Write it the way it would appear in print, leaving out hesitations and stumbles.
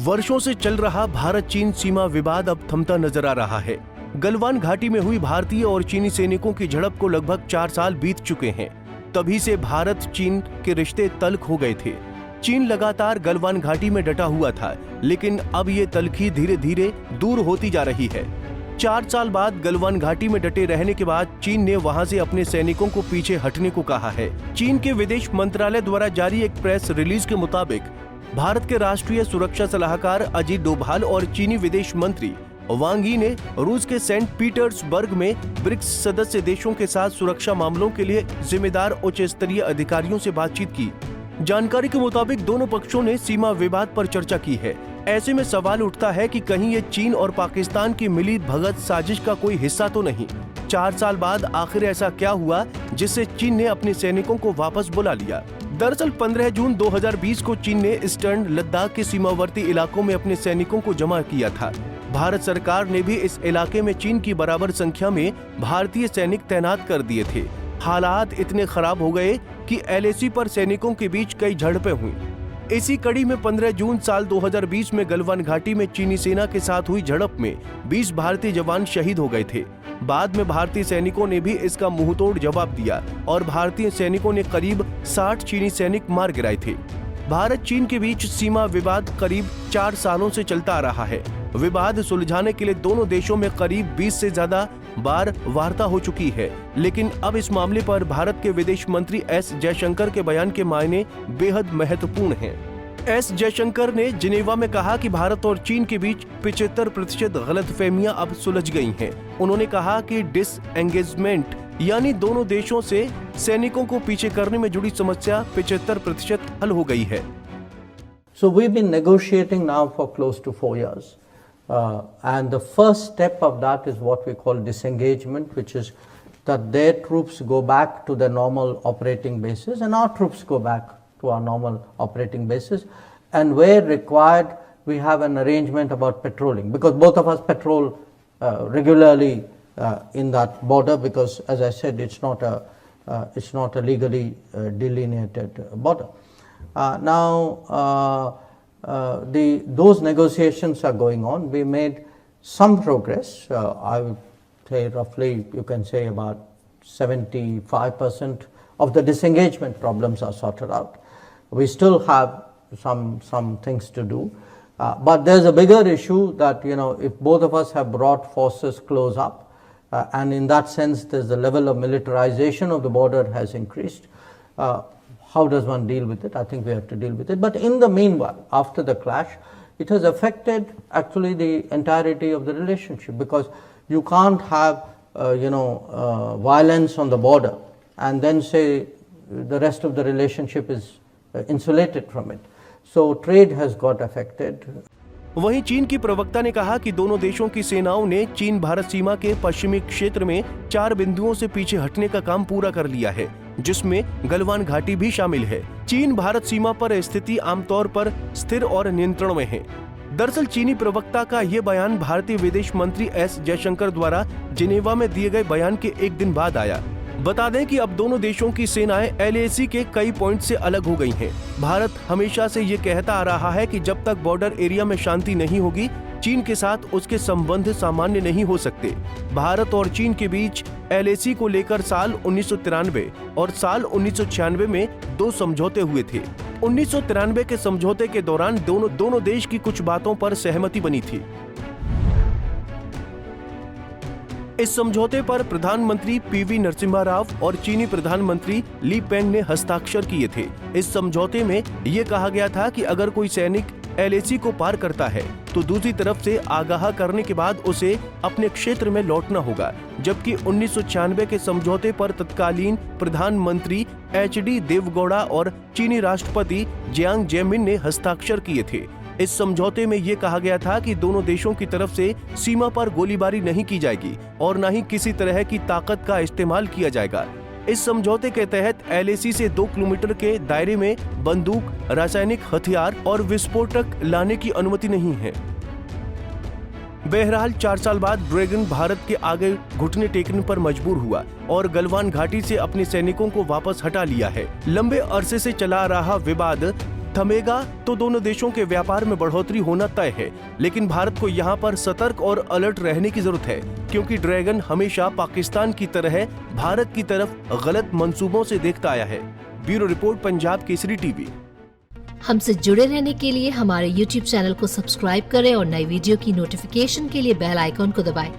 वर्षों से चल रहा भारत चीन सीमा विवाद अब थमता नजर आ रहा है। गलवान घाटी में हुई भारतीय और चीनी सैनिकों की झड़प को लगभग 4 साल बीत चुके हैं। तभी से भारत चीन के रिश्ते तल्ख हो गए थे। चीन लगातार गलवान घाटी में डटा हुआ था, लेकिन अब ये तल्खी धीरे धीरे दूर होती जा रही है। 4 साल बाद गलवान घाटी में डटे रहने के बाद चीन ने वहां से अपने सैनिकों को पीछे हटने को कहा है। चीन के विदेश मंत्रालय द्वारा जारी एक प्रेस रिलीज के मुताबिक भारत के राष्ट्रीय सुरक्षा सलाहकार अजीत डोभाल और चीनी विदेश मंत्री वांग यी ने रूस के सेंट पीटर्सबर्ग में ब्रिक्स सदस्य देशों के साथ सुरक्षा मामलों के लिए जिम्मेदार उच्च स्तरीय अधिकारियों से बातचीत की। जानकारी के मुताबिक दोनों पक्षों ने सीमा विवाद पर चर्चा की है। ऐसे में सवाल उठता है कि कहीं ये चीन और पाकिस्तान की मिली भगत साजिश का कोई हिस्सा तो नहीं। 4 साल बाद आखिर ऐसा क्या हुआ जिससे चीन ने अपने सैनिकों को वापस बुला लिया? दरअसल 15 जून 2020 को चीन ने ईस्टर्न लद्दाख के सीमावर्ती इलाकों में अपने सैनिकों को जमा किया था। भारत सरकार ने भी इस इलाके में चीन की बराबर संख्या में भारतीय सैनिक तैनात कर दिए थे। हालात इतने खराब हो गए कि LAC पर सैनिकों के बीच कई झड़पें हुई। इसी कड़ी में 15 जून साल 2020 में गलवान घाटी में चीनी सेना के साथ हुई झड़प में 20 भारतीय जवान शहीद हो गए थे। बाद में भारतीय सैनिकों ने भी इसका मुंहतोड़ जवाब दिया और भारतीय सैनिकों ने करीब 60 चीनी सैनिक मार गिराए थे। भारत चीन के बीच सीमा विवाद करीब 4 सालों से चलता आ रहा है। विवाद सुलझाने के लिए दोनों देशों में करीब 20 से ज्यादा बार वार्ता हो चुकी है, लेकिन अब इस मामले पर भारत के विदेश मंत्री S जयशंकर के बयान के मायने बेहद महत्वपूर्ण हैं। S जयशंकर ने जिनेवा में कहा कि भारत और चीन के बीच 75% गलतफहमियां अब सुलझ गई हैं। उन्होंने कहा कि डिसएंगेजमेंट यानी दोनों देशों से सैनिकों को पीछे करने में जुड़ी समस्या 75% हल हो गई है। So we've been negotiating now for close to 4 years. And the first step of that is what we call disengagement, which is that their troops go back to their normal operating bases and our troops go back to our normal operating bases. And where required, we have an arrangement about patrolling, because both of us patrol regularly in that border, because as I said, it's not a legally delineated border. Those negotiations are going on. We made some progress. I would say roughly, you can say about 75% of the disengagement problems are sorted out. We still have some things to do, but there's a bigger issue that, if both of us have brought forces close up, and in that sense, there's the level of militarization of the border has increased. How does one deal with it? I think we have to deal with it. But in the meanwhile, after the clash, it has affected actually the entirety of the relationship, because you can't have, violence on the border and then say the rest of the relationship is insulated from it. So trade has got affected. वहीं चीन की प्रवक्ता ने कहा कि दोनों देशों की सेनाओं ने चीन भारत सीमा के पश्चिमी क्षेत्र में 4 बिंदुओं से पीछे हटने का काम पूरा कर लिया है, जिसमें गलवान घाटी भी शामिल है। चीन भारत सीमा पर स्थिति आमतौर पर स्थिर और नियंत्रण में है। दरअसल चीनी प्रवक्ता का ये बयान भारतीय विदेश मंत्री S जयशंकर द्वारा जिनेवा में दिए गए बयान के एक दिन बाद आया। बता दें कि अब दोनों देशों की सेनाएं LAC के कई पॉइंट से अलग हो गई हैं। भारत हमेशा से ये कहता आ रहा है कि जब तक बॉर्डर एरिया में शांति नहीं होगी, चीन के साथ उसके संबंध सामान्य नहीं हो सकते। भारत और चीन के बीच LAC को लेकर साल 1993 और साल 1996 में 2 समझौते हुए थे। 1993 के समझौते के दौरान दोनों देश की कुछ बातों पर सहमति बनी थी। इस समझौते पर प्रधानमंत्री PV नरसिम्हा राव और चीनी प्रधानमंत्री ली पेंग ने हस्ताक्षर किए थे। इस समझौते में ये कहा गया था कि अगर कोई सैनिक LAC को पार करता है तो दूसरी तरफ से आगाह करने के बाद उसे अपने क्षेत्र में लौटना होगा। जबकि 1996 के समझौते पर तत्कालीन प्रधानमंत्री HD देवगौड़ा और चीनी राष्ट्रपति जियांग जेमिन ने हस्ताक्षर किए थे। इस समझौते में ये कहा गया था कि दोनों देशों की तरफ से सीमा पर गोलीबारी नहीं की जाएगी और न ही किसी तरह की ताकत का इस्तेमाल किया जाएगा। इस समझौते के तहत LAC से 2 किलोमीटर के दायरे में बंदूक, रासायनिक हथियार और विस्फोटक लाने की अनुमति नहीं है। बहरहाल 4 साल बाद ड्रैगन भारत के आगे घुटने टेकने पर मजबूर हुआ और गलवान घाटी से अपने सैनिकों को वापस हटा लिया है। लंबे अरसे से चला रहा विवाद थमेगा तो दोनों देशों के व्यापार में बढ़ोतरी होना तय है, लेकिन भारत को यहाँ पर सतर्क और अलर्ट रहने की जरूरत है, क्योंकि ड्रैगन हमेशा पाकिस्तान की तरह भारत की तरफ गलत मंसूबों से देखता आया है। Bureau report, Punjab Kesari TV. हमसे जुड़े रहने के लिए हमारे YouTube चैनल को सब्सक्राइब करें और नई वीडियो की नोटिफिकेशन के लिए बेल आइकॉन को दबाएं।